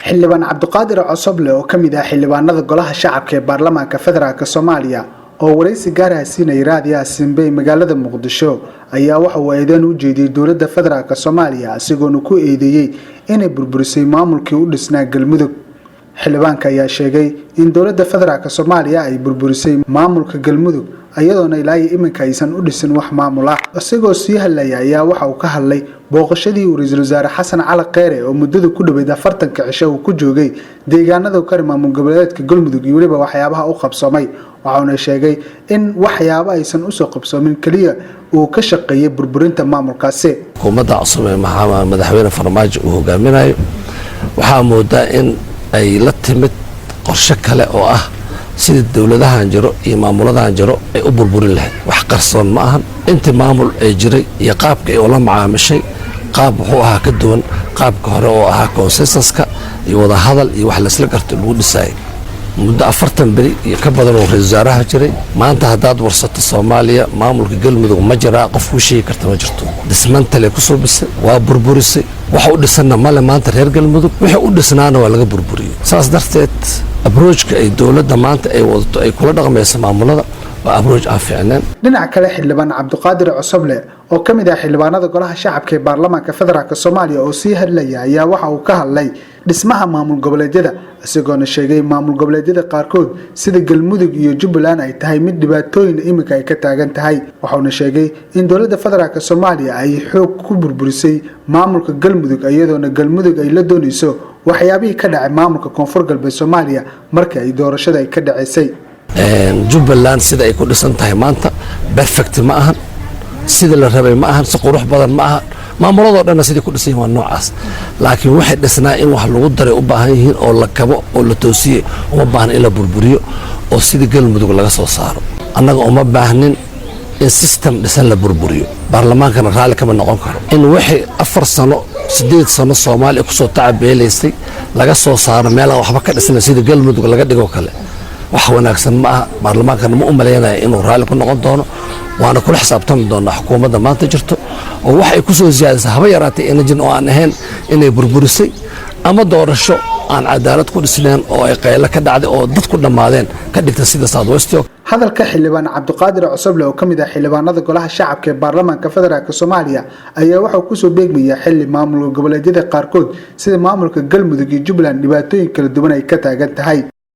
xildhibaan Cabdiqaadir Cosoble oo kamid ah xildhibaanada golaha shacabka ee baarlamaanka federaalka Soomaaliya oo wareysi gaar ah siinay raadiyaha Simbay magaalada Muqdisho ayaa waxa uu eedeyn u jeediyay dowladda federaalka Soomaaliya asigoona ku eedeeyay inay burburisay maamulkii u dhisnaa Galmudug. xildhibaanka ayaa sheegay in dowladda federaalka Soomaaliya ay burburisay maamulka Galmudug ayadoona ilaa iminka aysan u dhisin wax maamul ah. Asigoo sii hadlaya ayaa waxa uu ka hadlay booqashadii ra'iisul wasaare Xasan Cali Kheyre oo muddada ku dhaweyd 40 cisho uu ku joogay deegaanada ka maamul goboleedka Galmudug iyo waliba waxyaabaha uu qabsamay. waxaana sheegay in waxyaabo aysan u soo qabsamin kaliya uu ka shaqeeyay burburinta maamulkaasi. Xukuumadda cusub ee madaxweyne Farmaajo uu hogaaminayo waxaa moodaa in ay la timid qorshe kale oo ah sida dawladahan jiro iyo maamuladahan jiro ay u burburin lahayd. wax qarsoon ma ahan inta maamul ay jiray iyo qaabka ay ula macaamishay qaab wuxuu ahaa ka duwan qaabka hore oo ahaa consensus-ka iyo wada hadal iyo wax la isla garto lagu dhisay muddo 40 bari iyo ka badan oo ra'iisul wasaaraha jiray. maanta haddaad warsato Soomaaliya maamulka Galmudug ma jira qof ku sheegi karta ma jirto. dismantale ku soo bisay waa burburisay waxa u dhisana male maanta reer Galmudug waxa u dhisnaana waa laga burburiyay. saas darteed approach-ka ay dawladda maanta ay wadato ay kula dhaqmayso maamulada waa approach aan fiicnaan. dhinaca kale xildhibaan Cabdiqaadir Cosoble oo kamid ah xildhibaanada golaha shacabka ee baarlamaanka federaalka Soomaaliya oo sii hadlaya ayaa waxa uu ka hadlay dhismaha maamul goboleedyada isagoona sheegay maamul goboleedyada qaarkood sida Galmudug iyo Jubbaland ay tahay mid dhibaatooyin imika ay ka taagan tahay. waxaana sheegay in dowladda federaalka Soomaaliya ay xoog ku burburisay maamulka Galmudug iyadoona Galmudug ay la doonayso waxyaabihii ka dhacay maamulka Koonfur Galbeed Soomaaliya markii ay doorashada ay ka dhaceysay. Jubbaland sida ay ku dhisan tahay maanta perfect ma ahan sida la rabay ma ahan si qurux badan ma ahan maamulada dhan sida ku dhisan waa noocaas laakiin waxay dhisnaa in wax lagu daray u baahan yihiin oo la kabo oo la toosiyo uma baahan in la burburiyo oo sida Galmudug laga soo saaro. annaga uma baahnin in system dhisan la burburiyo baarlamaankana raali kama noqon karo in wixii 4 sano 8 sano Soomaaliya ku soo tacabeelaysay laga soo saaro meel waxba ka dhisna sida Galmudug laga dhigo kale wax wanaagsan ma aha. baarlamaanka ma u maleeynaa inuu raali ku noqon doono waana kula xisaabtami doonaa xukuumadda maanta jirto oo wax ay ku soo ziyaadisay haba yaraatay energy oo aan ahayn inay burburisay ama doorasho aan cadaalad ku dhisneen oo ay qaylo ka dhacday oo dad ku dhamaadeen ka dhigtay sida South West. hadalka xildhibaan Cabdiqaadir Cosoble oo kamid ah xildhibaanada golaha shacabka ee baarlamaanka federaalka Soomaaliya ayaa waxa uu ku soo beegmaya xilli maamul goboleedyada qaarkood sida maamulka Galmudug iyo Jubbaland dhibaatooyin kala duwan ay ka taagan tahay.